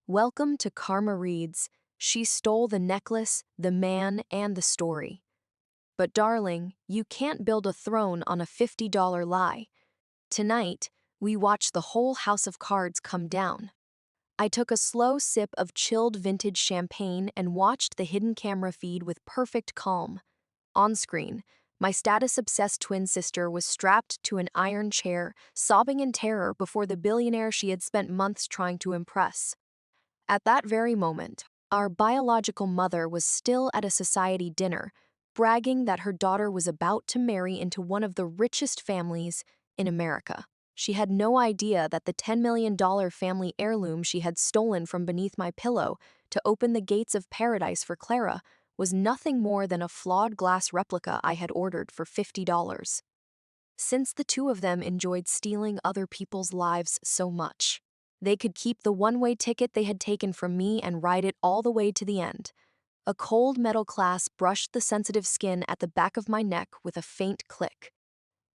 Welcome to Karma Reads. She stole the necklace, the man, and the story. But darling, you can't build a throne on a $50 lie. Tonight, we watch the whole house of cards come down. I took a slow sip of chilled vintage champagne and watched the hidden camera feed with perfect calm. On screen, my status-obsessed twin sister was strapped to an iron chair, sobbing in terror before the billionaire she had spent months trying to impress. At that very moment, our biological mother was still at a society dinner, bragging that her daughter was about to marry into one of the richest families in America. She had no idea that the $10 million family heirloom she had stolen from beneath my pillow to open the gates of paradise for Clara was nothing more than a flawed glass replica I had ordered for $50. Since the two of them enjoyed stealing other people's lives so much, they could keep the one-way ticket they had taken from me and ride it all the way to the end. A cold metal clasp brushed the sensitive skin at the back of my neck with a faint click.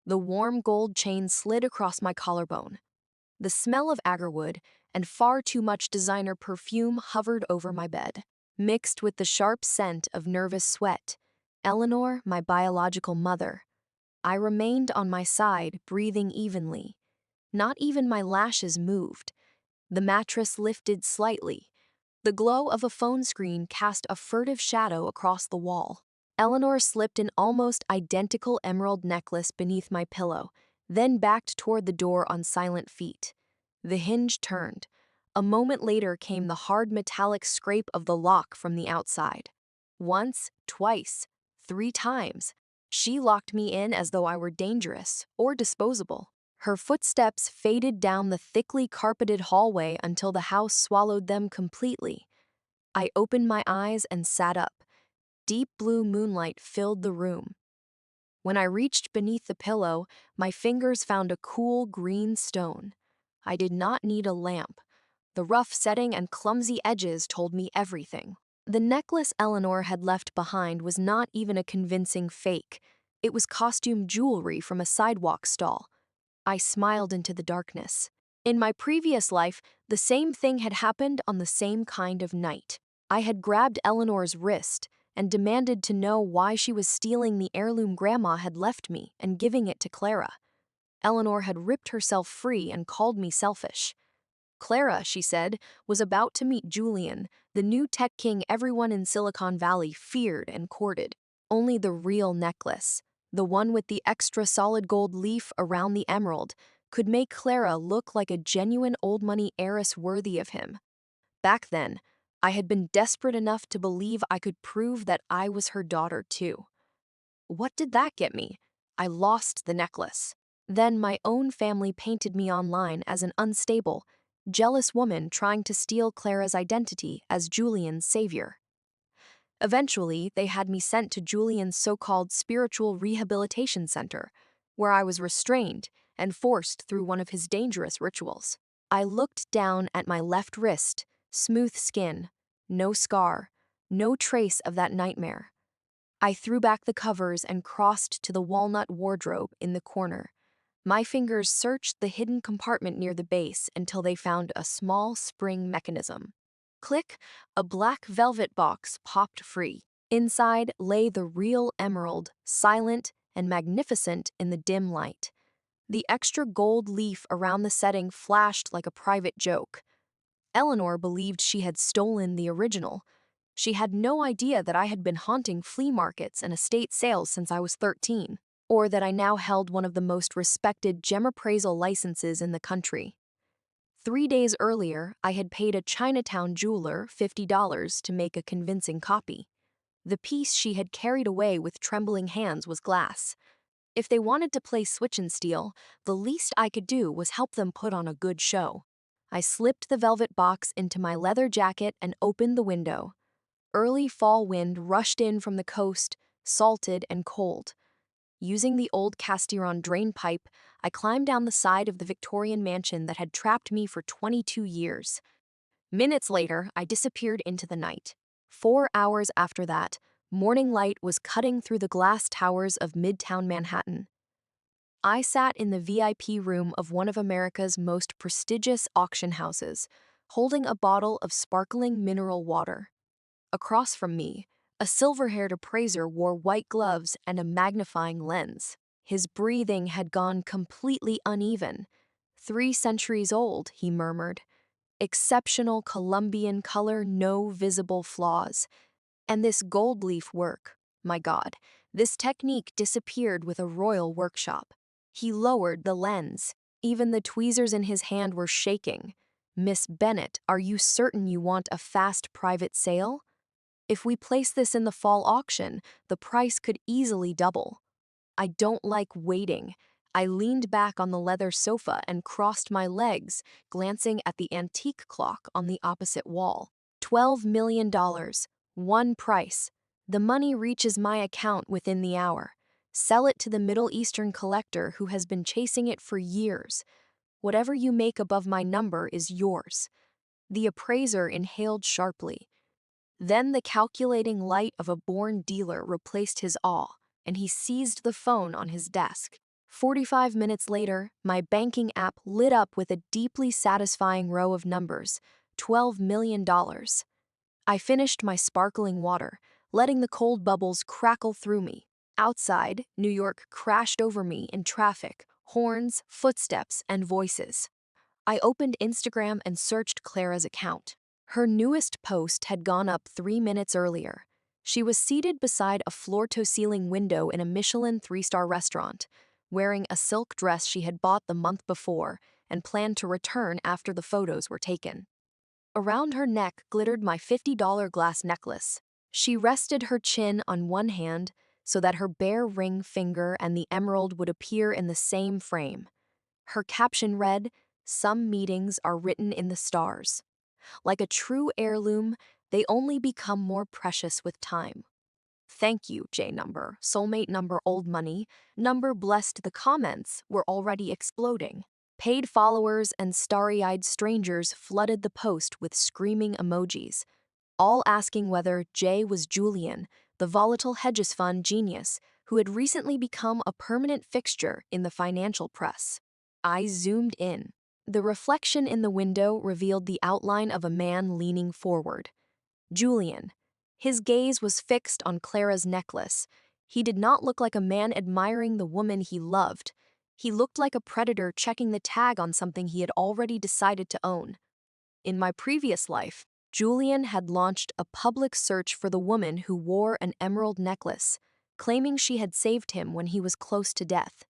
The warm gold chain slid across my collarbone. The smell of agarwood and far too much designer perfume hovered over my bed, mixed with the sharp scent of nervous sweat. Eleanor, my biological mother. I remained on my side, breathing evenly. Not even my lashes moved. The mattress lifted slightly. The glow of a phone screen cast a furtive shadow across the wall. Eleanor slipped an almost identical emerald necklace beneath my pillow, then backed toward the door on silent feet. The hinge turned. A moment later came the hard metallic scrape of the lock from the outside. Once, twice, 3 times. She locked me in as though I were dangerous or disposable. Her footsteps faded down the thickly carpeted hallway until the house swallowed them completely. I opened my eyes and sat up. Deep blue moonlight filled the room. When I reached beneath the pillow, my fingers found a cool green stone. I did not need a lamp. The rough setting and clumsy edges told me everything. The necklace Eleanor had left behind was not even a convincing fake. It was costume jewelry from a sidewalk stall. I smiled into the darkness. In my previous life, the same thing had happened on the same kind of night. I had grabbed Eleanor's wrist and demanded to know why she was stealing the heirloom Grandma had left me and giving it to Clara. Eleanor had ripped herself free and called me selfish. Clara, she said, was about to meet Julian, the new tech king everyone in Silicon Valley feared and courted. Only the real necklace, the one with the extra solid gold leaf around the emerald, could make Clara look like a genuine old money heiress worthy of him. Back then, I had been desperate enough to believe I could prove that I was her daughter too. What did that get me? I lost the necklace. Then my own family painted me online as an unstable, jealous woman trying to steal Clara's identity as Julian's savior. Eventually, they had me sent to Julian's so-called spiritual rehabilitation center, where I was restrained and forced through one of his dangerous rituals. I looked down at my left wrist, smooth skin, no scar, no trace of that nightmare. I threw back the covers and crossed to the walnut wardrobe in the corner. My fingers searched the hidden compartment near the base until they found a small spring mechanism. Click, a black velvet box popped free. Inside lay the real emerald, silent and magnificent in the dim light. The extra gold leaf around the setting flashed like a private joke. Eleanor believed she had stolen the original. She had no idea that I had been haunting flea markets and estate sales since I was 13, or that I now held one of the most respected gem appraisal licenses in the country. 3 days earlier, I had paid a Chinatown jeweler $50 to make a convincing copy. The piece she had carried away with trembling hands was glass. If they wanted to play switch and steal, the least I could do was help them put on a good show. I slipped the velvet box into my leather jacket and opened the window. Early fall wind rushed in from the coast, salted and cold. Using the old cast-iron drain pipe, I climbed down the side of the Victorian mansion that had trapped me for 22 years. Minutes later, I disappeared into the night. 4 hours after that, morning light was cutting through the glass towers of Midtown Manhattan. I sat in the VIP room of one of America's most prestigious auction houses, holding a bottle of sparkling mineral water. Across from me, a silver-haired appraiser wore white gloves and a magnifying lens. His breathing had gone completely uneven. 3 centuries old, he murmured. Exceptional Colombian color, no visible flaws. And this gold leaf work, my God, this technique disappeared with a royal workshop. He lowered the lens. Even the tweezers in his hand were shaking. Miss Bennet, are you certain you want a fast private sale? If we place this in the fall auction, the price could easily double. I don't like waiting. I leaned back on the leather sofa and crossed my legs, glancing at the antique clock on the opposite wall. $12 million. One price. The money reaches my account within the hour. Sell it to the Middle Eastern collector who has been chasing it for years. Whatever you make above my number is yours. The appraiser inhaled sharply. Then the calculating light of a born dealer replaced his awe, and he seized the phone on his desk. 45 minutes later, my banking app lit up with a deeply satisfying row of numbers. $12 million. I finished my sparkling water, letting the cold bubbles crackle through me. Outside, New York crashed over me in traffic, horns, footsteps, and voices. I opened Instagram and searched Clara's account. Her newest post had gone up 3 minutes earlier. She was seated beside a floor-to-ceiling window in a Michelin 3-star restaurant, wearing a silk dress she had bought the month before and planned to return after the photos were taken. Around her neck glittered my $50 glass necklace. She rested her chin on one hand so that her bare ring finger and the emerald would appear in the same frame. Her caption read, "Some meetings are written in the stars. Like a true heirloom, they only become more precious with time." Thank you, J number, soulmate number, old money, number blessed. The comments were already exploding. Paid followers and starry-eyed strangers flooded the post with screaming emojis, all asking whether Jay was Julian, the volatile hedges fund genius who had recently become a permanent fixture in the financial press. I zoomed in. The reflection in the window revealed the outline of a man leaning forward. Julian. His gaze was fixed on Clara's necklace. He did not look like a man admiring the woman he loved. He looked like a predator checking the tag on something he had already decided to own. In my previous life, Julian had launched a public search for the woman who wore an emerald necklace, claiming she had saved him when he was close to death.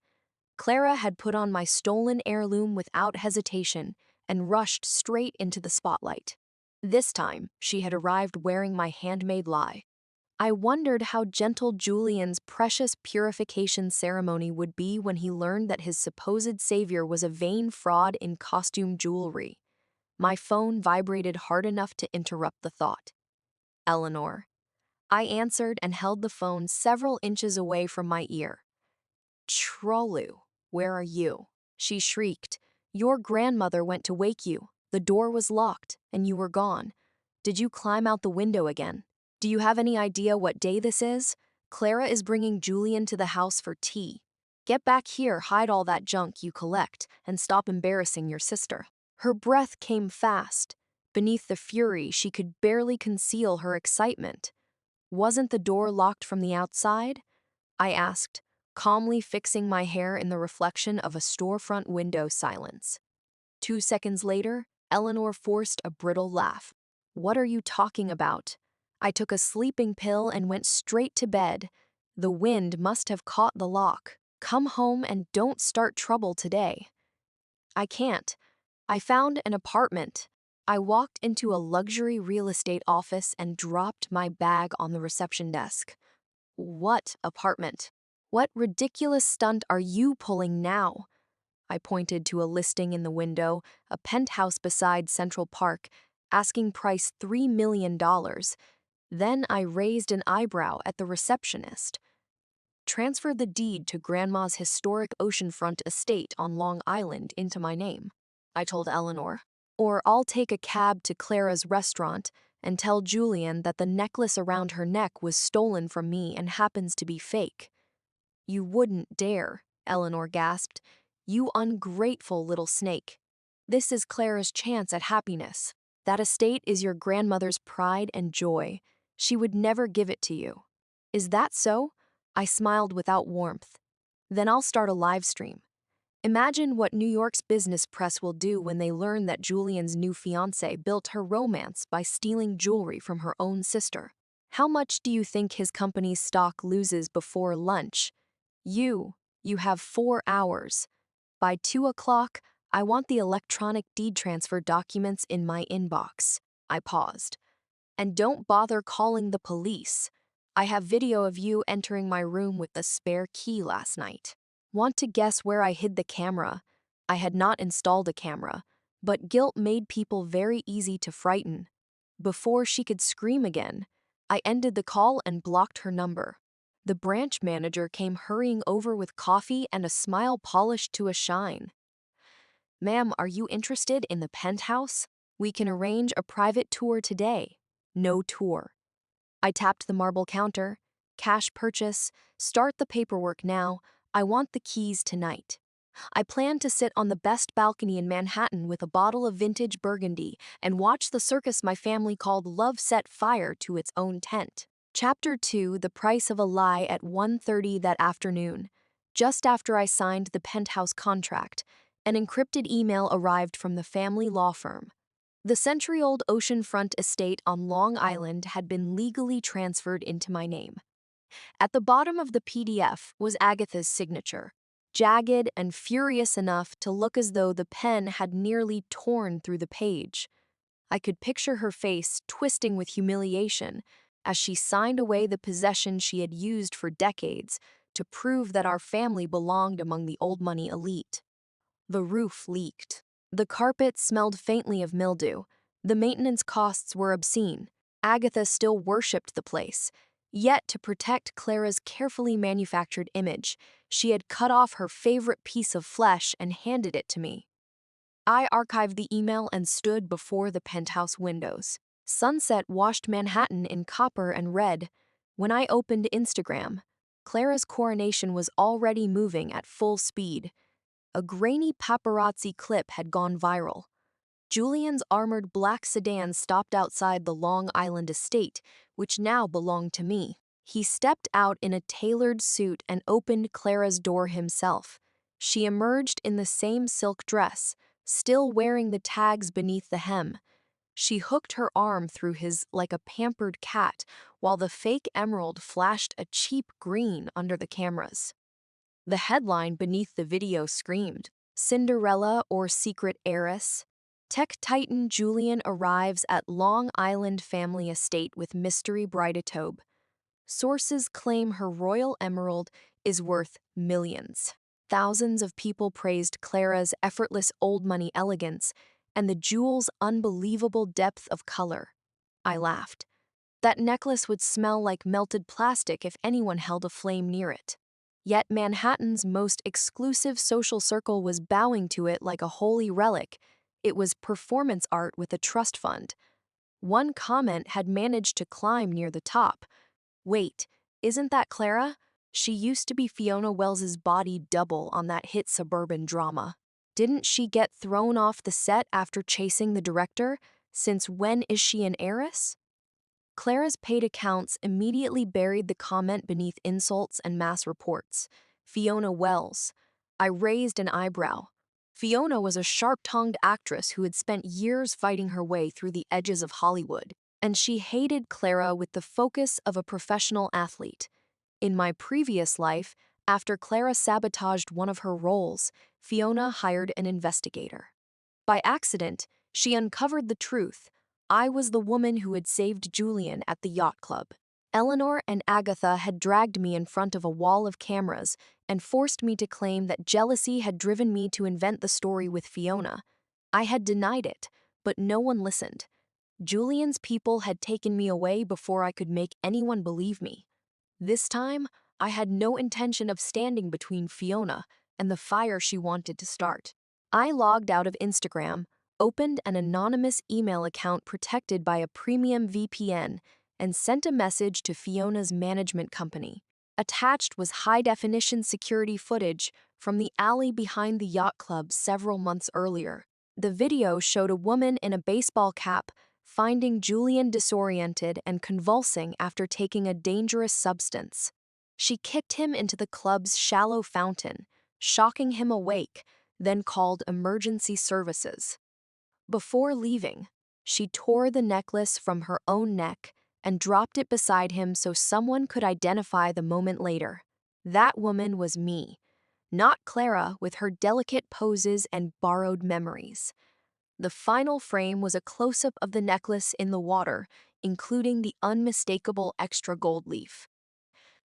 Clara had put on my stolen heirloom without hesitation and rushed straight into the spotlight. This time, she had arrived wearing my handmade lie. I wondered how gentle Julian's precious purification ceremony would be when he learned that his supposed savior was a vain fraud in costume jewelry. My phone vibrated hard enough to interrupt the thought. Eleanor. I answered and held the phone several inches away from my ear. Trollu, where are you? She shrieked. Your grandmother went to wake you. The door was locked, and you were gone. Did you climb out the window again? Do you have any idea what day this is? Clara is bringing Julian to the house for tea. Get back here, hide all that junk you collect, and stop embarrassing your sister. Her breath came fast. Beneath the fury, she could barely conceal her excitement. Wasn't the door locked from the outside? I asked, calmly fixing my hair in the reflection of a storefront window silence. 2 seconds later, Eleanor forced a brittle laugh. What are you talking about? I took a sleeping pill and went straight to bed. The wind must have caught the lock. Come home and don't start trouble today. I can't. I found an apartment. I walked into a luxury real estate office and dropped my bag on the reception desk. What apartment? What ridiculous stunt are you pulling now? I pointed to a listing in the window, a penthouse beside Central Park, asking price $3 million. Then I raised an eyebrow at the receptionist. Transfer the deed to Grandma's historic oceanfront estate on Long Island into my name, I told Eleanor. Or I'll take a cab to Clara's restaurant and tell Julian that the necklace around her neck was stolen from me and happens to be fake. You wouldn't dare, Eleanor gasped. You ungrateful little snake. This is Clara's chance at happiness. That estate is your grandmother's pride and joy. She would never give it to you. Is that so? I smiled without warmth. Then I'll start a live stream. Imagine what New York's business press will do when they learn that Julian's new fiancé built her romance by stealing jewelry from her own sister. How much do you think his company's stock loses before lunch? You have 4 hours. By 2 o'clock, I want the electronic deed transfer documents in my inbox. I paused. And don't bother calling the police. I have video of you entering my room with the spare key last night. Want to guess where I hid the camera? I had not installed a camera, but guilt made people very easy to frighten. Before she could scream again, I ended the call and blocked her number. The branch manager came hurrying over with coffee and a smile polished to a shine. Ma'am, are you interested in the penthouse? We can arrange a private tour today. No tour. I tapped the marble counter. Cash purchase. Start the paperwork now. I want the keys tonight. I plan to sit on the best balcony in Manhattan with a bottle of vintage Burgundy and watch the circus my family called Love set fire to its own tent. Chapter 2: The Price of a Lie at 1:30 that afternoon. Just after I signed the penthouse contract, an encrypted email arrived from the family law firm. The century-old oceanfront estate on Long Island had been legally transferred into my name. At the bottom of the PDF was Agatha's signature, jagged and furious enough to look as though the pen had nearly torn through the page. I could picture her face twisting with humiliation as she signed away the possession she had used for decades to prove that our family belonged among the old money elite. The roof leaked. The carpet smelled faintly of mildew. The maintenance costs were obscene. Agatha still worshipped the place. Yet, to protect Clara's carefully manufactured image, she had cut off her favorite piece of flesh and handed it to me. I archived the email and stood before the penthouse windows. Sunset washed Manhattan in copper and red. When I opened Instagram, Clara's coronation was already moving at full speed. A grainy paparazzi clip had gone viral. Julian's armored black sedan stopped outside the Long Island estate, which now belonged to me. He stepped out in a tailored suit and opened Clara's door himself. She emerged in the same silk dress, still wearing the tags beneath the hem. She hooked her arm through his like a pampered cat, while the fake emerald flashed a cheap green under the cameras. The headline beneath the video screamed, "Cinderella or Secret Heiress?" Tech titan Julian arrives at Long Island family estate with mystery bridetobe. Sources claim her royal emerald is worth millions. Thousands of people praised Clara's effortless old money elegance and the jewel's unbelievable depth of color. I laughed. That necklace would smell like melted plastic if anyone held a flame near it. Yet Manhattan's most exclusive social circle was bowing to it like a holy relic. It was performance art with a trust fund. One comment had managed to climb near the top. Wait, isn't that Clara? She used to be Fiona Wells's body double on that hit suburban drama. Didn't she get thrown off the set after chasing the director? Since when is she an heiress? Clara's paid accounts immediately buried the comment beneath insults and mass reports. Fiona Wells. I raised an eyebrow. Fiona was a sharp-tongued actress who had spent years fighting her way through the edges of Hollywood, and she hated Clara with the focus of a professional athlete. In my previous life, after Clara sabotaged one of her roles, Fiona hired an investigator. By accident, she uncovered the truth. I was the woman who had saved Julian at the yacht club. Eleanor and Agatha had dragged me in front of a wall of cameras and forced me to claim that jealousy had driven me to invent the story with Fiona. I had denied it, but no one listened. Julian's people had taken me away before I could make anyone believe me. This time, I had no intention of standing between Fiona and the fire she wanted to start. I logged out of Instagram, opened an anonymous email account protected by a premium VPN, and sent a message to Fiona's management company. Attached was high-definition security footage from the alley behind the yacht club several months earlier. The video showed a woman in a baseball cap finding Julian disoriented and convulsing after taking a dangerous substance. She kicked him into the club's shallow fountain, shocking him awake, then called emergency services. Before leaving, she tore the necklace from her own neck and dropped it beside him so someone could identify the moment later. That woman was me, not Clara with her delicate poses and borrowed memories. The final frame was a close-up of the necklace in the water, including the unmistakable extra gold leaf.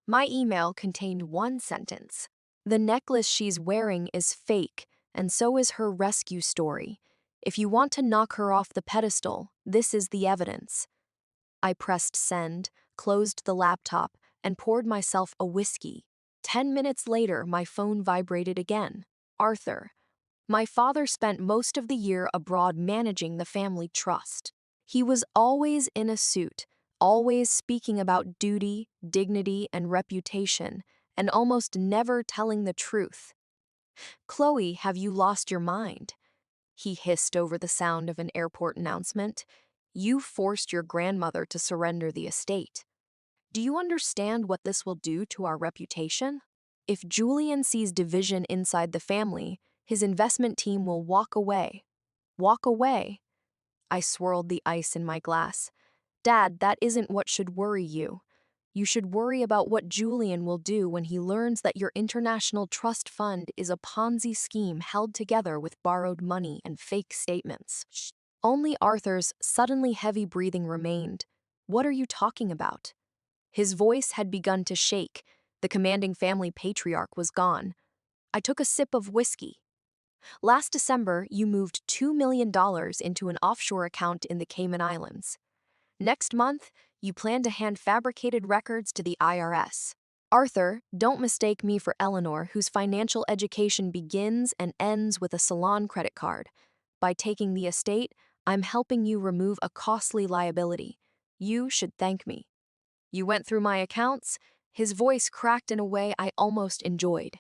My email contained one sentence. The necklace she's wearing is fake, and so is her rescue story. If you want to knock her off the pedestal, this is the evidence. I pressed send, closed the laptop, and poured myself a whiskey. 10 minutes later, my phone vibrated again. Arthur. My father spent most of the year abroad managing the family trust. He was always in a suit, always speaking about duty, dignity, and reputation, and almost never telling the truth. "Chloe, have you lost your mind?" he hissed over the sound of an airport announcement. "You forced your grandmother to surrender the estate. Do you understand what this will do to our reputation? If Julian sees division inside the family, his investment team will walk away. Walk away." I swirled the ice in my glass. "Dad, that isn't what should worry you. You should worry about what Julian will do when he learns that your international trust fund is a Ponzi scheme held together with borrowed money and fake statements." Only Arthur's suddenly heavy breathing remained. "What are you talking about?" His voice had begun to shake. The commanding family patriarch was gone. I took a sip of whiskey. "Last December, you moved $2 million into an offshore account in the Cayman Islands. Next month, you plan to hand fabricated records to the IRS. Arthur, don't mistake me for Eleanor, whose financial education begins and ends with a salon credit card. By taking the estate, I'm helping you remove a costly liability. You should thank me." "You went through my accounts?" His voice cracked in a way I almost enjoyed.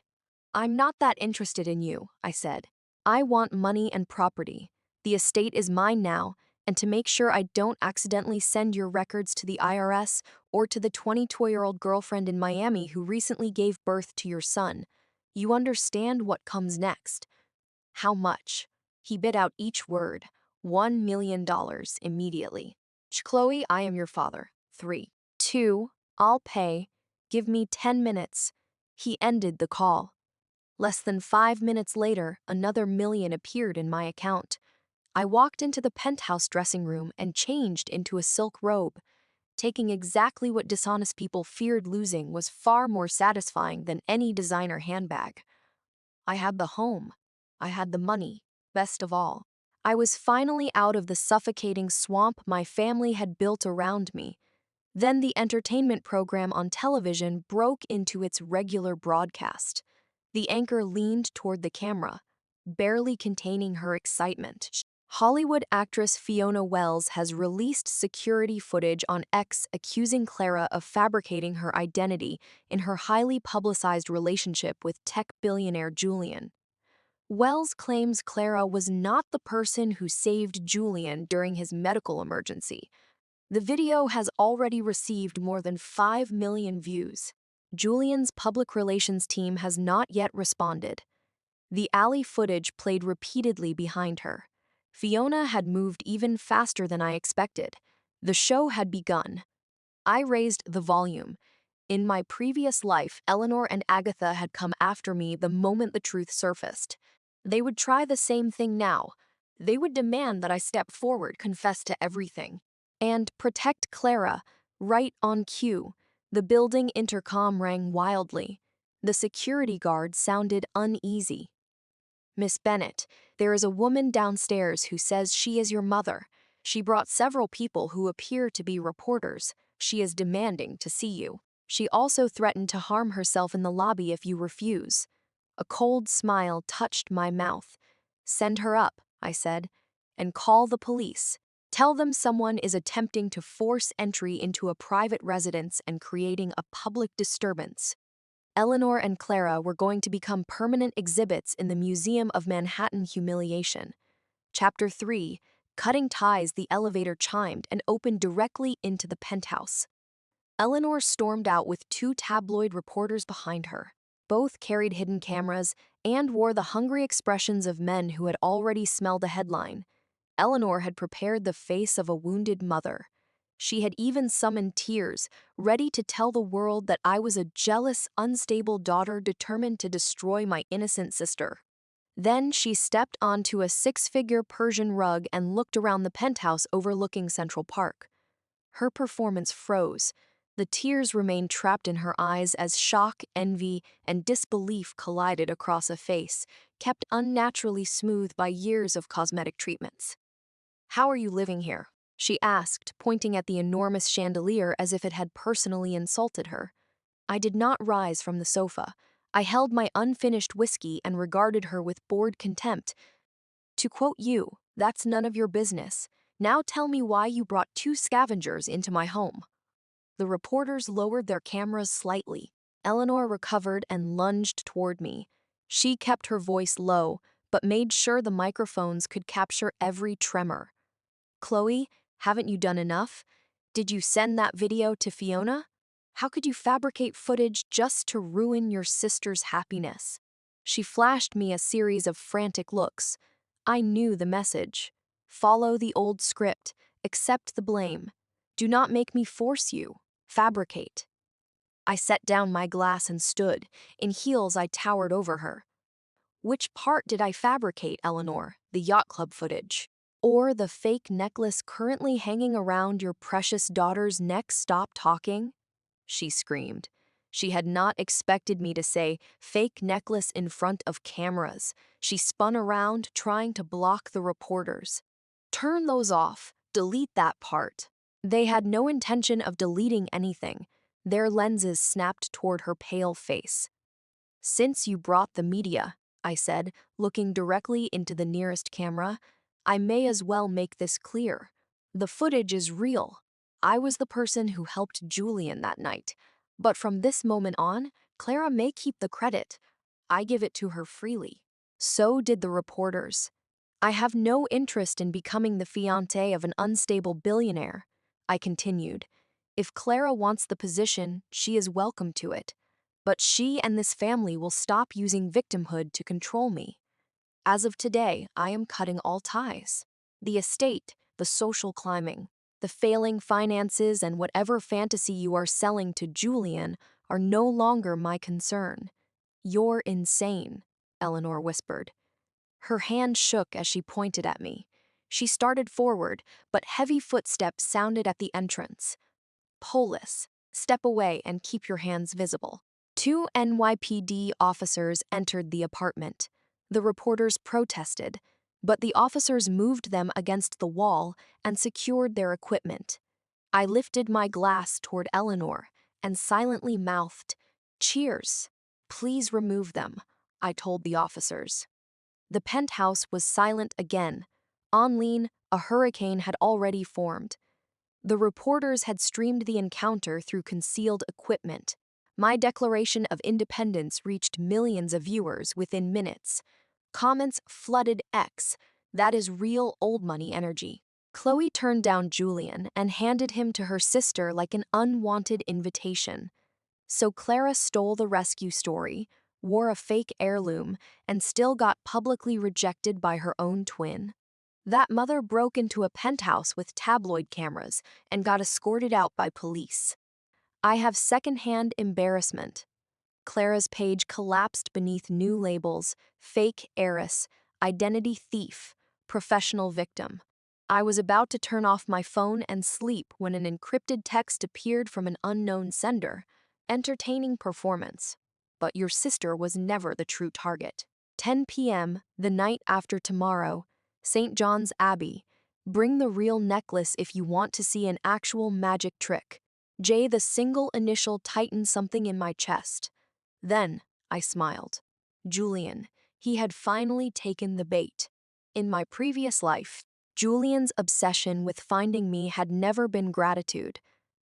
"I'm not that interested in you," I said. "I want money and property. The estate is mine now, and to make sure I don't accidentally send your records to the IRS or to the 22-year-old girlfriend in Miami who recently gave birth to your son. You understand what comes next." "How much?" He bit out each word. $1 million immediately. "Chloe, I am your father." 3. 2. I'll pay. Give me 10 minutes. He ended the call. Less than 5 minutes later, another million appeared in my account. I walked into the penthouse dressing room and changed into a silk robe. Taking exactly what dishonest people feared losing was far more satisfying than any designer handbag. I had the home. I had the money. Best of all, I was finally out of the suffocating swamp my family had built around me. Then the entertainment program on television broke into its regular broadcast. The anchor leaned toward the camera, barely containing her excitement. Hollywood actress Fiona Wells has released security footage on X accusing Clara of fabricating her identity in her highly publicized relationship with tech billionaire Julian. Wells claims Clara was not the person who saved Julian during his medical emergency. The video has already received more than 5 million views. Julian's public relations team has not yet responded. The alley footage played repeatedly behind her. Fiona had moved even faster than I expected. The show had begun. I raised the volume. In my previous life, Eleanor and Agatha had come after me the moment the truth surfaced. They would try the same thing now. They would demand that I step forward, confess to everything, and protect Clara, right on cue. The building intercom rang wildly. The security guard sounded uneasy. "Miss Bennet, there is a woman downstairs who says she is your mother. She brought several people who appear to be reporters. She is demanding to see you. She also threatened to harm herself in the lobby if you refuse." A cold smile touched my mouth. "Send her up," I said, "and call the police. Tell them someone is attempting to force entry into a private residence and creating a public disturbance." Eleanor and Clara were going to become permanent exhibits in the Museum of Manhattan Humiliation. Chapter 3. Cutting ties. The elevator chimed and opened directly into the penthouse. Eleanor stormed out with two tabloid reporters behind her. Both carried hidden cameras and wore the hungry expressions of men who had already smelled a headline. Eleanor had prepared the face of a wounded mother. She had even summoned tears, ready to tell the world that I was a jealous, unstable daughter determined to destroy my innocent sister. Then she stepped onto a six-figure Persian rug and looked around the penthouse overlooking Central Park. Her performance froze. The tears remained trapped in her eyes as shock, envy, and disbelief collided across a face, kept unnaturally smooth by years of cosmetic treatments. "How are you living here?" she asked, pointing at the enormous chandelier as if it had personally insulted her. I did not rise from the sofa. I held my unfinished whiskey and regarded her with bored contempt. "To quote you, that's none of your business. Now tell me why you brought two scavengers into my home." The reporters lowered their cameras slightly. Eleanor recovered and lunged toward me. She kept her voice low, but made sure the microphones could capture every tremor. "Chloe, haven't you done enough? Did you send that video to Fiona? How could you fabricate footage just to ruin your sister's happiness?" She flashed me a series of frantic looks. I knew the message. Follow the old script. Accept the blame. Do not make me force you. Fabricate. I set down my glass and stood. In heels, I towered over her. "Which part did I fabricate, Eleanor? The yacht club footage? Or the fake necklace currently hanging around your precious daughter's neck? Stop talking?" She screamed. She had not expected me to say fake necklace in front of cameras. She spun around, trying to block the reporters. "Turn those off. Delete that part." They had no intention of deleting anything. Their lenses snapped toward her pale face. "Since you brought the media," I said, looking directly into the nearest camera, "I may as well make this clear. The footage is real. I was the person who helped Julian that night. But from this moment on, Clara may keep the credit. I give it to her freely." So did the reporters. "I have no interest in becoming the fiancé of an unstable billionaire," I continued. "If Clara wants the position, she is welcome to it. But she and this family will stop using victimhood to control me. As of today, I am cutting all ties. The estate, the social climbing, the failing finances, and whatever fantasy you are selling to Julian are no longer my concern." "You're insane," Eleanor whispered. Her hand shook as she pointed at me. She started forward, but heavy footsteps sounded at the entrance. "Polis, step away and keep your hands visible." Two NYPD officers entered the apartment. The reporters protested, but the officers moved them against the wall and secured their equipment. I lifted my glass toward Eleanor and silently mouthed, "Cheers. Please remove them," I told the officers. The penthouse was silent again. On lean, a hurricane had already formed. The reporters had streamed the encounter through concealed equipment. My declaration of independence reached millions of viewers within minutes. Comments flooded X. That is real old money energy. Chloe turned down Julian and handed him to her sister like an unwanted invitation. So Clara stole the rescue story, wore a fake heirloom, and still got publicly rejected by her own twin. That mother broke into a penthouse with tabloid cameras and got escorted out by police. I have secondhand embarrassment. Clara's page collapsed beneath new labels: fake heiress, identity thief, professional victim. I was about to turn off my phone and sleep when an encrypted text appeared from an unknown sender. "Entertaining performance. But your sister was never the true target. 10 p.m., the night after tomorrow, St. John's Abbey. Bring the real necklace if you want to see an actual magic trick." J. The single initial tightened something in my chest. Then, I smiled. Julian. He had finally taken the bait. In my previous life, Julian's obsession with finding me had never been gratitude.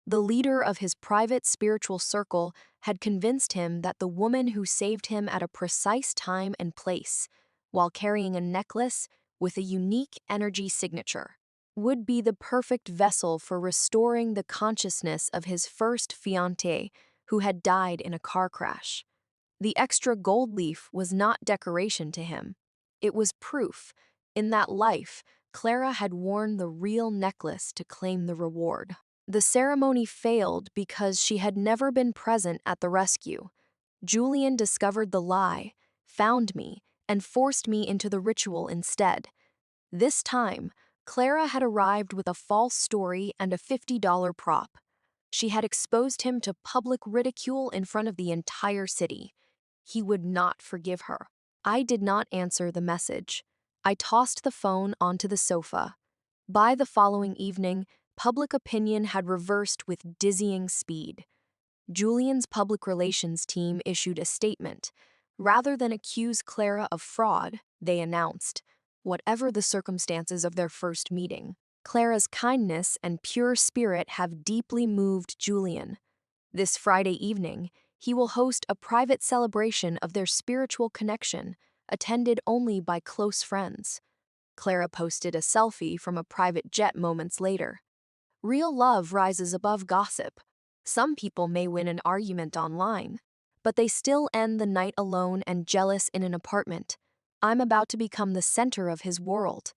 The leader of his private spiritual circle had convinced him that the woman who saved him at a precise time and place, while carrying a necklace, with a unique energy signature, would be the perfect vessel for restoring the consciousness of his first fiancée who had died in a car crash. The extra gold leaf was not decoration to him. It was proof. In that life, Clara had worn the real necklace to claim the reward. The ceremony failed because she had never been present at the rescue. Julian discovered the lie, found me, and forced me into the ritual instead. This time, Clara had arrived with a false story and a $50 prop. She had exposed him to public ridicule in front of the entire city. He would not forgive her. I did not answer the message. I tossed the phone onto the sofa. By the following evening, public opinion had reversed with dizzying speed. Julian's public relations team issued a statement. Rather than accuse Clara of fraud, they announced, whatever the circumstances of their first meeting, Clara's kindness and pure spirit have deeply moved Julian. This Friday evening, he will host a private celebration of their spiritual connection, attended only by close friends. Clara posted a selfie from a private jet moments later. Real love rises above gossip. Some people may win an argument online, but they still end the night alone and jealous in an apartment. I'm about to become the center of his world.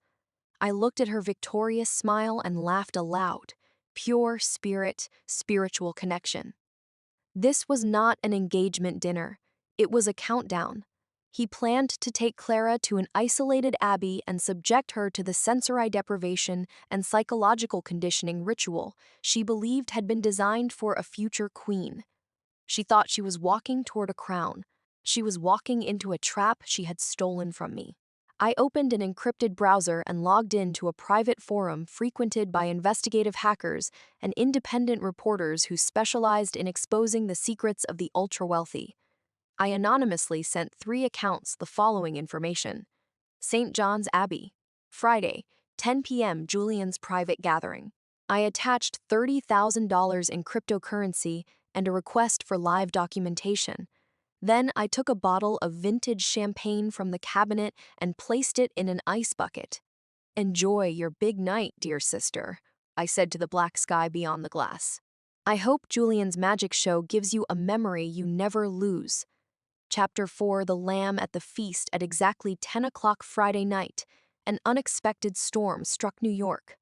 I looked at her victorious smile and laughed aloud. Pure spirit, spiritual connection. This was not an engagement dinner. It was a countdown. He planned to take Clara to an isolated abbey and subject her to the sensory deprivation and psychological conditioning ritual she believed had been designed for a future queen. She thought she was walking toward a crown. She was walking into a trap she had stolen from me. I opened an encrypted browser and logged in to a private forum frequented by investigative hackers and independent reporters who specialized in exposing the secrets of the ultra-wealthy. I anonymously sent 3 accounts the following information. St. John's Abbey. Friday, 10 p.m. Julian's private gathering. I attached $30,000 in cryptocurrency and a request for live documentation. Then I took a bottle of vintage champagne from the cabinet and placed it in an ice bucket. Enjoy your big night, dear sister, I said to the black sky beyond the glass. I hope Julian's magic show gives you a memory you never lose. Chapter 4, The Lamb at the Feast. At exactly 10 o'clock Friday night, an unexpected storm struck New York.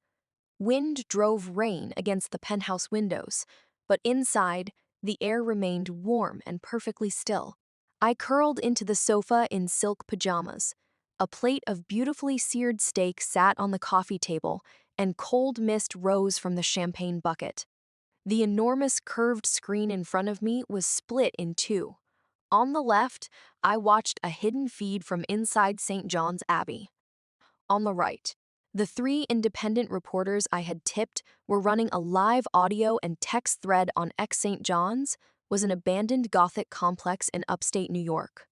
Wind drove rain against the penthouse windows, but inside, the air remained warm and perfectly still. I curled into the sofa in silk pajamas. A plate of beautifully seared steak sat on the coffee table, and cold mist rose from the champagne bucket. The enormous curved screen in front of me was split in two. On the left, I watched a hidden feed from inside St. John's Abbey. On the right, the 3 independent reporters I had tipped were running a live audio and text thread on X. St. John's was an abandoned Gothic complex in upstate New York.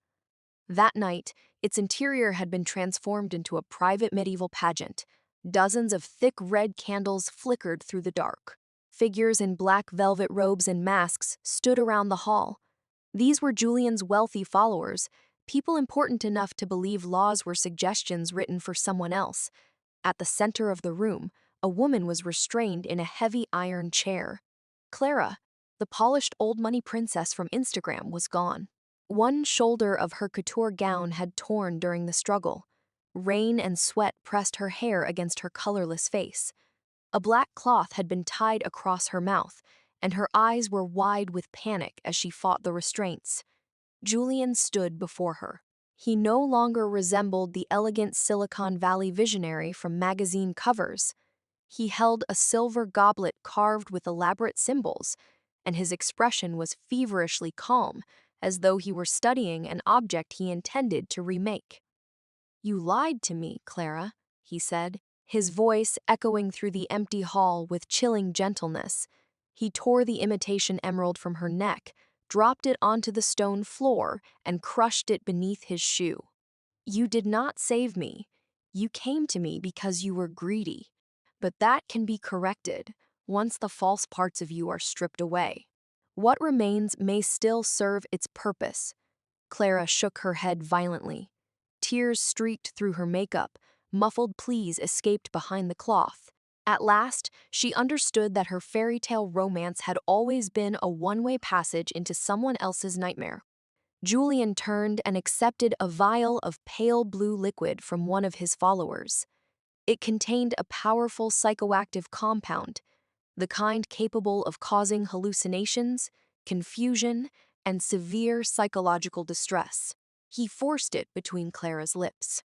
That night, its interior had been transformed into a private medieval pageant. Dozens of thick red candles flickered through the dark. Figures in black velvet robes and masks stood around the hall. These were Julian's wealthy followers, people important enough to believe laws were suggestions written for someone else. At the center of the room, a woman was restrained in a heavy iron chair. Clara, the polished old money princess from Instagram, was gone. One shoulder of her couture gown had torn during the struggle. Rain and sweat pressed her hair against her colorless face. A black cloth had been tied across her mouth, and her eyes were wide with panic as she fought the restraints. Julian stood before her. He no longer resembled the elegant Silicon Valley visionary from magazine covers. He held a silver goblet carved with elaborate symbols, and his expression was feverishly calm, as though he were studying an object he intended to remake. "You lied to me, Clara," he said, his voice echoing through the empty hall with chilling gentleness. He tore the imitation emerald from her neck, dropped it onto the stone floor, and crushed it beneath his shoe. "You did not save me. You came to me because you were greedy. But that can be corrected once the false parts of you are stripped away. What remains may still serve its purpose." Clara shook her head violently. Tears streaked through her makeup, Muffled pleas escaped behind the cloth. At last, she understood that her fairy tale romance had always been a one-way passage into someone else's nightmare. Julian turned and accepted a vial of pale blue liquid from one of his followers. It contained a powerful psychoactive compound, the kind capable of causing hallucinations, confusion, and severe psychological distress. He forced it between Clara's lips.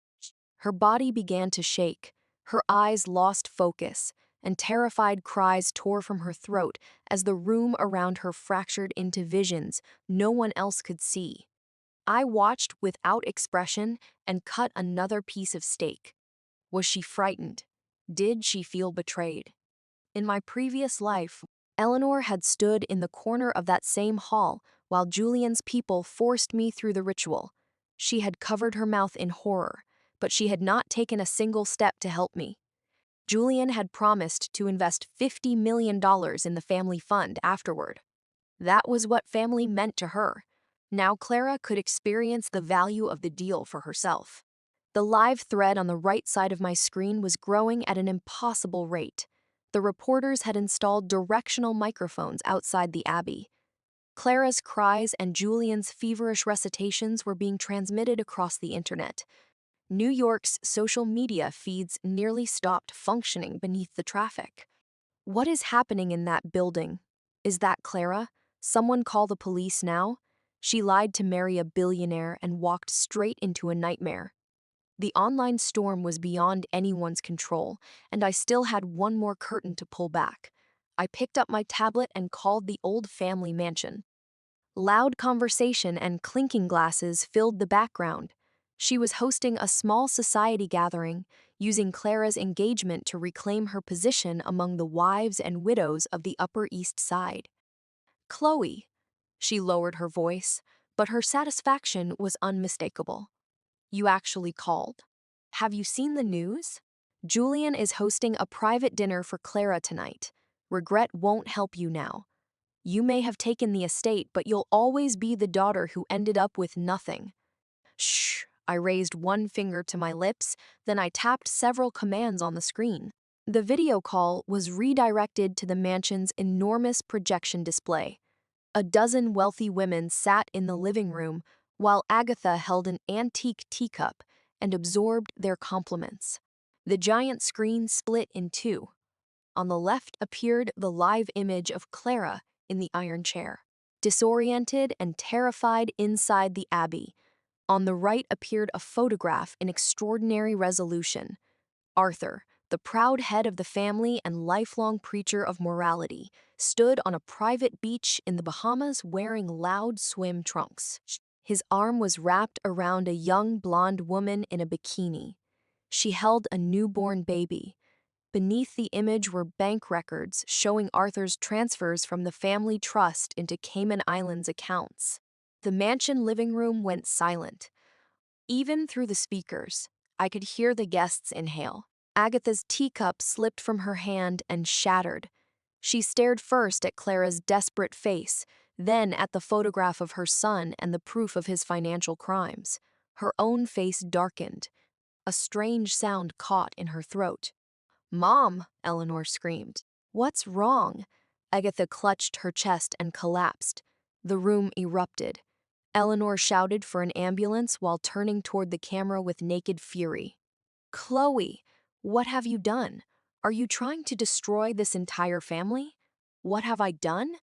Her body began to shake, her eyes lost focus, and terrified cries tore from her throat as the room around her fractured into visions no one else could see. I watched without expression and cut another piece of steak. Was she frightened? Did she feel betrayed? In my previous life, Eleanor had stood in the corner of that same hall while Julian's people forced me through the ritual. She had covered her mouth in horror, but she had not taken a single step to help me. Julian had promised to invest $50 million in the family fund afterward. That was what family meant to her. Now Clara could experience the value of the deal for herself. The live thread on the right side of my screen was growing at an impossible rate. The reporters had installed directional microphones outside the Abbey. Clara's cries and Julian's feverish recitations were being transmitted across the internet. New York's social media feeds nearly stopped functioning beneath the traffic. What is happening in that building? Is that Clara? Someone call the police now? She lied to marry a billionaire and walked straight into a nightmare. The online storm was beyond anyone's control, and I still had one more curtain to pull back. I picked up my tablet and called the old family mansion. Loud conversation and clinking glasses filled the background. She was hosting a small society gathering, using Clara's engagement to reclaim her position among the wives and widows of the Upper East Side. Chloe. She lowered her voice, but her satisfaction was unmistakable. You actually called. Have you seen the news? Julian is hosting a private dinner for Clara tonight. Regret won't help you now. You may have taken the estate, but you'll always be the daughter who ended up with nothing. Shh, I raised one finger to my lips, then I tapped several commands on the screen. The video call was redirected to the mansion's enormous projection display. A dozen wealthy women sat in the living room while Agatha held an antique teacup and absorbed their compliments. The giant screen split in two. On the left appeared the live image of Clara in the iron chair, disoriented and terrified inside the Abbey. On the right appeared a photograph in extraordinary resolution. Arthur, the proud head of the family and lifelong preacher of morality, stood on a private beach in the Bahamas wearing loud swim trunks. His arm was wrapped around a young blonde woman in a bikini. She held a newborn baby. Beneath the image were bank records showing Arthur's transfers from the family trust into Cayman Islands accounts. The mansion living room went silent. Even through the speakers, I could hear the guests inhale. Agatha's teacup slipped from her hand and shattered. She stared first at Clara's desperate face, then at the photograph of her son and the proof of his financial crimes. Her own face darkened. A strange sound caught in her throat. "Mom!" Eleanor screamed. "What's wrong?" Agatha clutched her chest and collapsed. The room erupted. Eleanor shouted for an ambulance while turning toward the camera with naked fury. "Chloe, what have you done? Are you trying to destroy this entire family? What have I done?"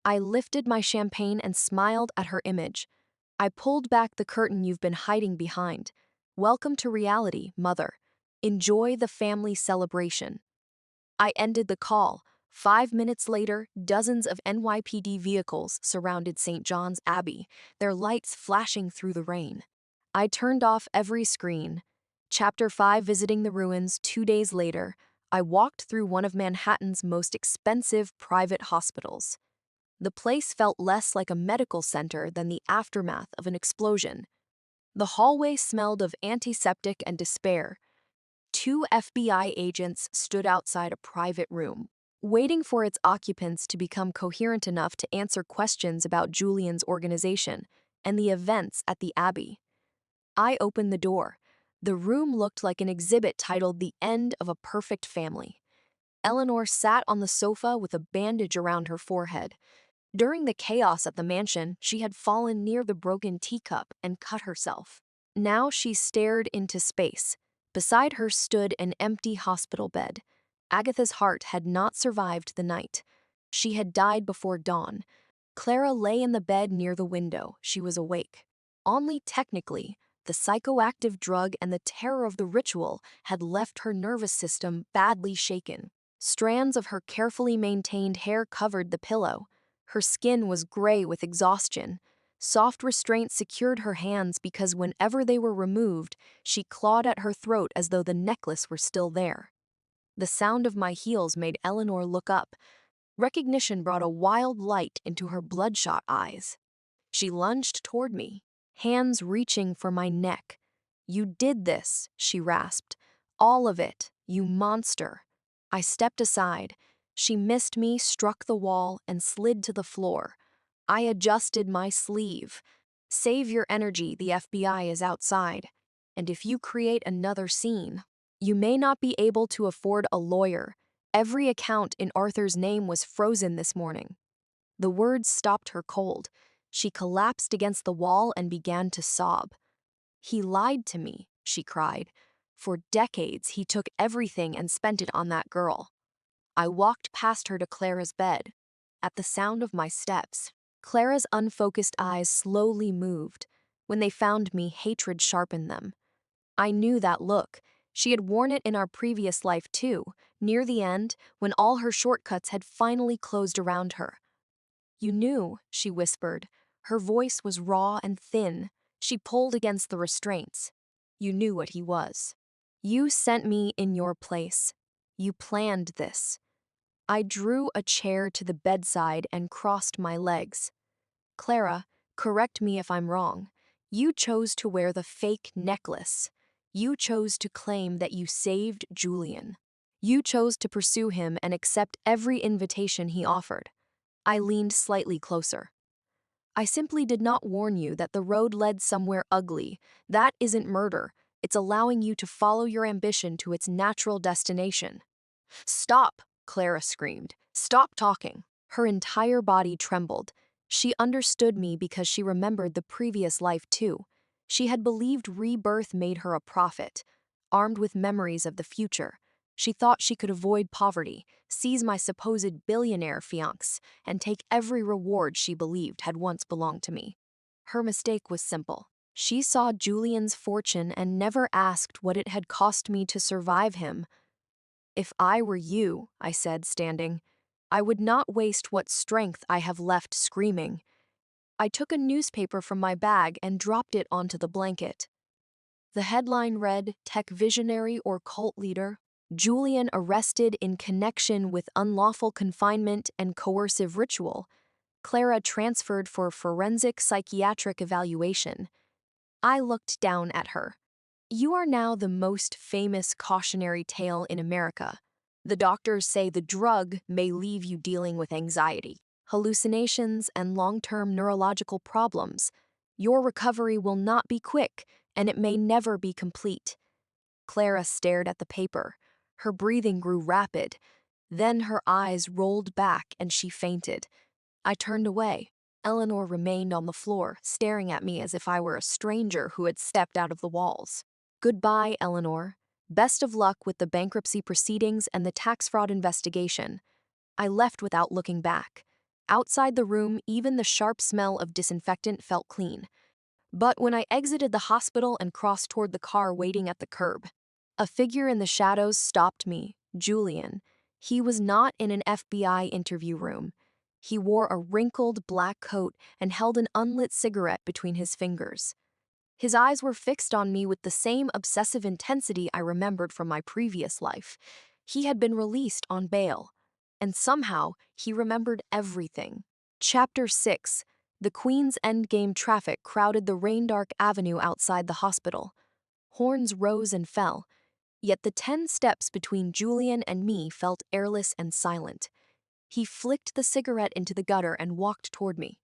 I lifted my champagne and smiled at her image. "I pulled back the curtain you've been hiding behind. Welcome to reality, Mother. Enjoy the family celebration." I ended the call. 5 minutes later, dozens of NYPD vehicles surrounded St. John's Abbey, their lights flashing through the rain. I turned off every screen. Chapter 5, visiting the ruins 2 days later, I walked through one of Manhattan's most expensive private hospitals. The place felt less like a medical center than the aftermath of an explosion. The hallway smelled of antiseptic and despair. 2 FBI agents stood outside a private room, waiting for its occupants to become coherent enough to answer questions about Julian's organization and the events at the Abbey. I opened the door. The room looked like an exhibit titled The End of a Perfect Family. Eleanor sat on the sofa with a bandage around her forehead. During the chaos at the mansion, she had fallen near the broken teacup and cut herself. Now she stared into space. Beside her stood an empty hospital bed. Agatha's heart had not survived the night. She had died before dawn. Clara lay in the bed near the window. She was awake. Only technically, the psychoactive drug and the terror of the ritual had left her nervous system badly shaken. Strands of her carefully maintained hair covered the pillow. Her skin was gray with exhaustion. Soft restraints secured her hands because whenever they were removed, she clawed at her throat as though the necklace were still there. The sound of my heels made Eleanor look up. Recognition brought a wild light into her bloodshot eyes. She lunged toward me, hands reaching for my neck. "You did this," she rasped. "All of it, you monster." I stepped aside. She missed me, struck the wall, and slid to the floor. I adjusted my sleeve. "Save your energy, the FBI is outside. And if you create another scene, you may not be able to afford a lawyer. Every account in Arthur's name was frozen this morning." The words stopped her cold. She collapsed against the wall and began to sob. "He lied to me," she cried. "For decades, he took everything and spent it on that girl." I walked past her to Clara's bed. At the sound of my steps, Clara's unfocused eyes slowly moved. When they found me, hatred sharpened them. I knew that look. She had worn it in our previous life too, near the end, when all her shortcuts had finally closed around her. "You knew," she whispered. Her voice was raw and thin. She pulled against the restraints. "You knew what he was. You sent me in your place. You planned this." I drew a chair to the bedside and crossed my legs. "Clara, correct me if I'm wrong. You chose to wear the fake necklace. You chose to claim that you saved Julian. You chose to pursue him and accept every invitation he offered." I leaned slightly closer. "I simply did not warn you that the road led somewhere ugly. That isn't murder. It's allowing you to follow your ambition to its natural destination." "Stop!" Clara screamed. "Stop talking." Her entire body trembled. She understood me because she remembered the previous life too. She had believed rebirth made her a prophet, armed with memories of the future. She thought she could avoid poverty, seize my supposed billionaire fiancé, and take every reward she believed had once belonged to me. Her mistake was simple. She saw Julian's fortune and never asked what it had cost me to survive him. "If I were you," I said, standing, "I would not waste what strength I have left screaming." I took a newspaper from my bag and dropped it onto the blanket. The headline read, "Tech Visionary or Cult Leader? Julian arrested in connection with unlawful confinement and coercive ritual. Clara transferred for forensic psychiatric evaluation." I looked down at her. "You are now the most famous cautionary tale in America. The doctors say the drug may leave you dealing with anxiety, hallucinations, and long-term neurological problems. Your recovery will not be quick, and it may never be complete." Clara stared at the paper. Her breathing grew rapid. Then her eyes rolled back and she fainted. I turned away. Eleanor remained on the floor, staring at me as if I were a stranger who had stepped out of the walls. "Goodbye, Eleanor. Best of luck with the bankruptcy proceedings and the tax fraud investigation." I left without looking back. Outside the room, even the sharp smell of disinfectant felt clean. But when I exited the hospital and crossed toward the car waiting at the curb, a figure in the shadows stopped me, Julian. He was not in an FBI interview room. He wore a wrinkled black coat and held an unlit cigarette between his fingers. His eyes were fixed on me with the same obsessive intensity I remembered from my previous life. He had been released on bail, and somehow he remembered everything. Chapter 6. The Queen's Endgame traffic crowded the rain-dark avenue outside the hospital. Horns rose and fell, yet the 10 steps between Julian and me felt airless and silent. He flicked the cigarette into the gutter and walked toward me.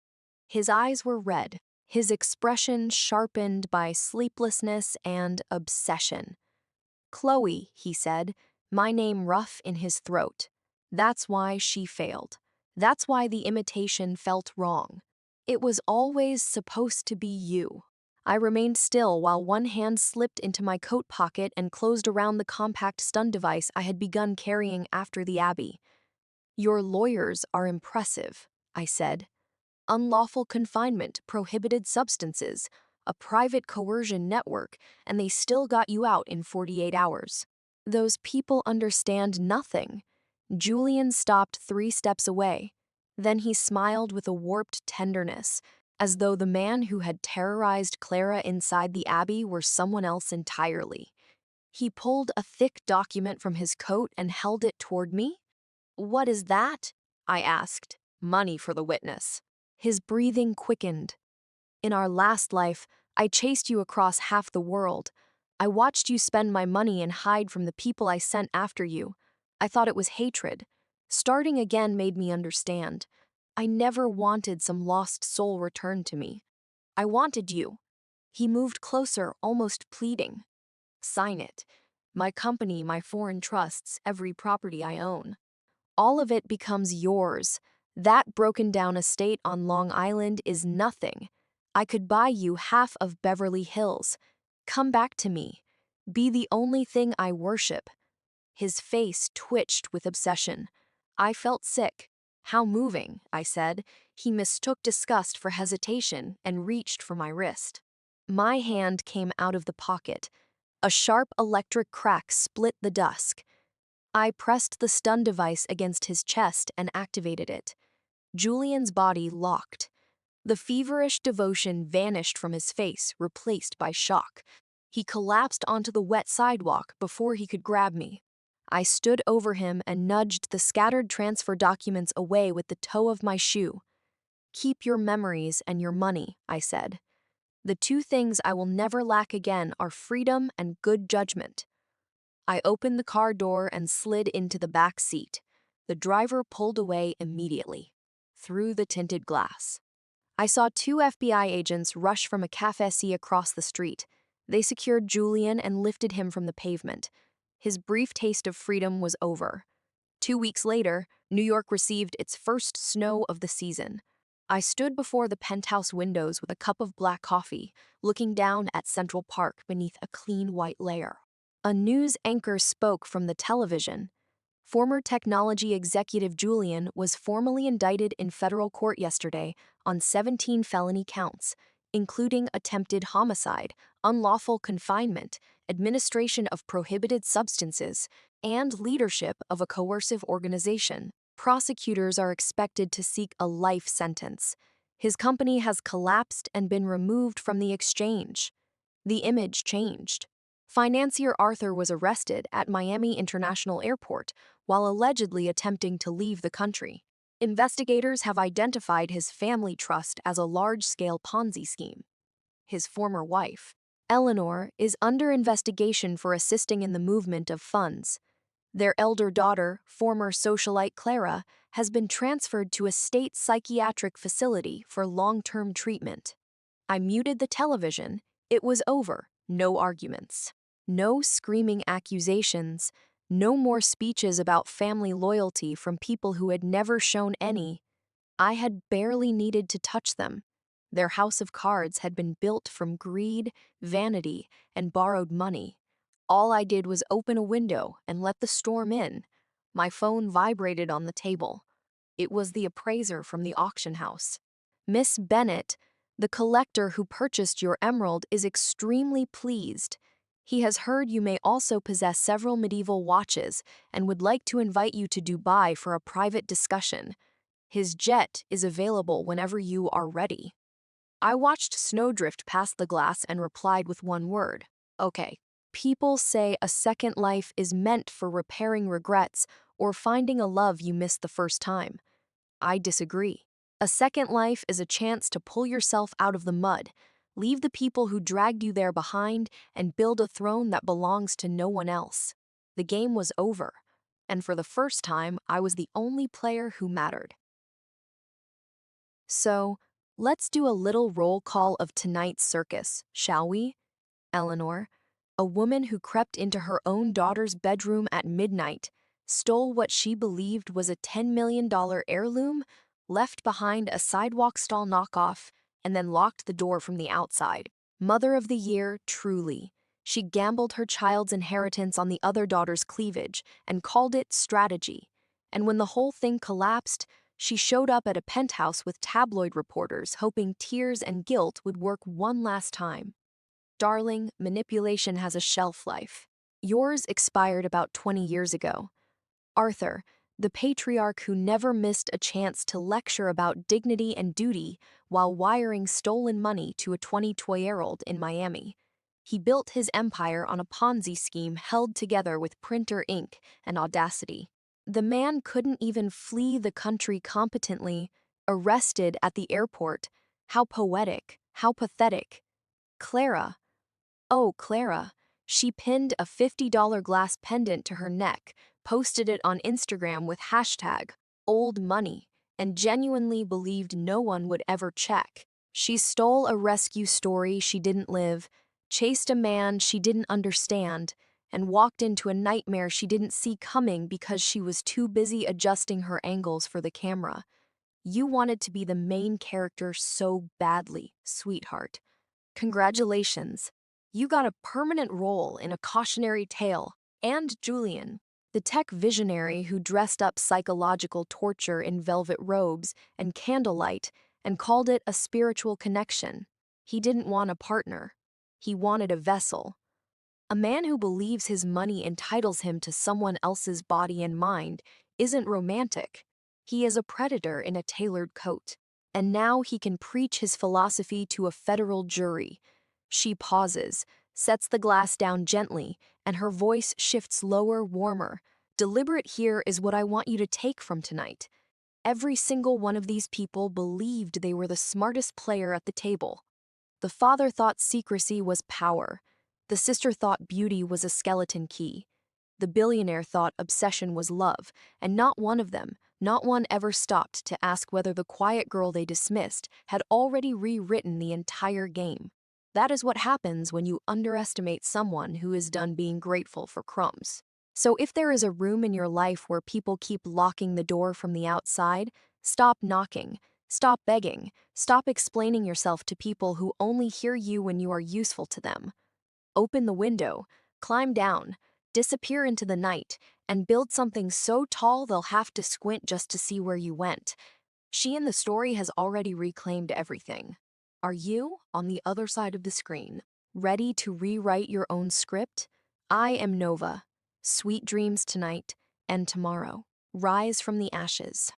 His eyes were red, his expression sharpened by sleeplessness and obsession. "Chloe," he said, my name rough in his throat. "That's why she failed. That's why the imitation felt wrong. It was always supposed to be you." I remained still while one hand slipped into my coat pocket and closed around the compact stun device I had begun carrying after the Abbey. "Your lawyers are impressive," I said. "Unlawful confinement, prohibited substances, a private coercion network, and they still got you out in 48 hours. Those people understand nothing." Julian stopped 3 steps away. Then he smiled with a warped tenderness, as though the man who had terrorized Clara inside the Abbey were someone else entirely. He pulled a thick document from his coat and held it toward me. "What is that?" I asked. "Money for the witness." His breathing quickened. "In our last life, I chased you across half the world. I watched you spend my money and hide from the people I sent after you. I thought it was hatred. Starting again made me understand. I never wanted some lost soul returned to me. I wanted you." He moved closer, almost pleading. "Sign it. My company, my foreign trusts, every property I own. All of it becomes yours. That broken down estate on Long Island is nothing. I could buy you half of Beverly Hills. Come back to me. Be the only thing I worship." His face twitched with obsession. I felt sick. "How moving," I said. He mistook disgust for hesitation and reached for my wrist. My hand came out of the pocket. A sharp electric crack split the dusk. I pressed the stun device against his chest and activated it. Julian's body locked. The feverish devotion vanished from his face, replaced by shock. He collapsed onto the wet sidewalk before he could grab me. I stood over him and nudged the scattered transfer documents away with the toe of my shoe. "Keep your memories and your money," I said. "The two things I will never lack again are freedom and good judgment." I opened the car door and slid into the back seat. The driver pulled away immediately, through the tinted glass. I saw 2 FBI agents rush from a café across the street. They secured Julian and lifted him from the pavement. His brief taste of freedom was over. 2 weeks later, New York received its first snow of the season. I stood before the penthouse windows with a cup of black coffee, looking down at Central Park beneath a clean white layer. A news anchor spoke from the television. Former technology executive Julian was formally indicted in federal court yesterday on 17 felony counts, including attempted homicide, unlawful confinement, administration of prohibited substances, and leadership of a coercive organization. Prosecutors are expected to seek a life sentence. His company has collapsed and been removed from the exchange. The image changed. Financier Arthur was arrested at Miami International Airport while allegedly attempting to leave the country. Investigators have identified his family trust as a large-scale Ponzi scheme. His former wife, Eleanor, is under investigation for assisting in the movement of funds. Their elder daughter, former socialite Clara, has been transferred to a state psychiatric facility for long-term treatment. I muted the television. It was over. No arguments. No screaming accusations. No more speeches about family loyalty from people who had never shown any. I had barely needed to touch them. Their house of cards had been built from greed, vanity, and borrowed money. All I did was open a window and let the storm in. My phone vibrated on the table. It was the appraiser from the auction house. "Miss Bennett, the collector who purchased your emerald is extremely pleased. He has heard you may also possess several medieval watches and would like to invite you to Dubai for a private discussion. His jet is available whenever you are ready." I watched snowdrift past the glass and replied with one word. "Okay." People say a second life is meant for repairing regrets or finding a love you missed the first time. I disagree. A second life is a chance to pull yourself out of the mud, leave the people who dragged you there behind, and build a throne that belongs to no one else. The game was over, and for the first time, I was the only player who mattered. So, Let's do a little roll call of tonight's circus, shall we? Eleanor, a woman who crept into her own daughter's bedroom at midnight, stole what she believed was a $10 million heirloom, left behind a sidewalk stall knockoff, and then locked the door from the outside. Mother of the year, truly. She gambled her child's inheritance on the other daughter's cleavage and called it strategy. And when the whole thing collapsed, she showed up at a penthouse with tabloid reporters hoping tears and guilt would work one last time. Darling, manipulation has a shelf life. Yours expired about 20 years ago. Arthur, the patriarch who never missed a chance to lecture about dignity and duty while wiring stolen money to a 22-year-old in Miami. He built his empire on a Ponzi scheme held together with printer ink and audacity. The man couldn't even flee the country competently, arrested at the airport. How poetic, how pathetic. Clara, oh, Clara. She pinned a $50 glass pendant to her neck, posted it on Instagram with hashtag old money, and genuinely believed no one would ever check. She stole a rescue story she didn't live, chased a man she didn't understand, and walked into a nightmare she didn't see coming because she was too busy adjusting her angles for the camera. You wanted to be the main character so badly, sweetheart. Congratulations. You got a permanent role in a cautionary tale. And Julian, the tech visionary who dressed up psychological torture in velvet robes and candlelight and called it a spiritual connection. He didn't want a partner. He wanted a vessel. A man who believes his money entitles him to someone else's body and mind isn't romantic. He is a predator in a tailored coat. And now he can preach his philosophy to a federal jury. She pauses, sets the glass down gently, and her voice shifts lower, warmer. Deliberate here is what I want you to take from tonight. Every single one of these people believed they were the smartest player at the table. The father thought secrecy was power. The sister thought beauty was a skeleton key. The billionaire thought obsession was love, and not one of them, not one ever stopped to ask whether the quiet girl they dismissed had already rewritten the entire game. That is what happens when you underestimate someone who is done being grateful for crumbs. So if there is a room in your life where people keep locking the door from the outside, stop knocking, stop begging, stop explaining yourself to people who only hear you when you are useful to them. Open the window, climb down, disappear into the night, and build something so tall they'll have to squint just to see where you went. She in the story has already reclaimed everything. Are you, on the other side of the screen, ready to rewrite your own script? I am Nova. Sweet dreams tonight and tomorrow. Rise from the ashes.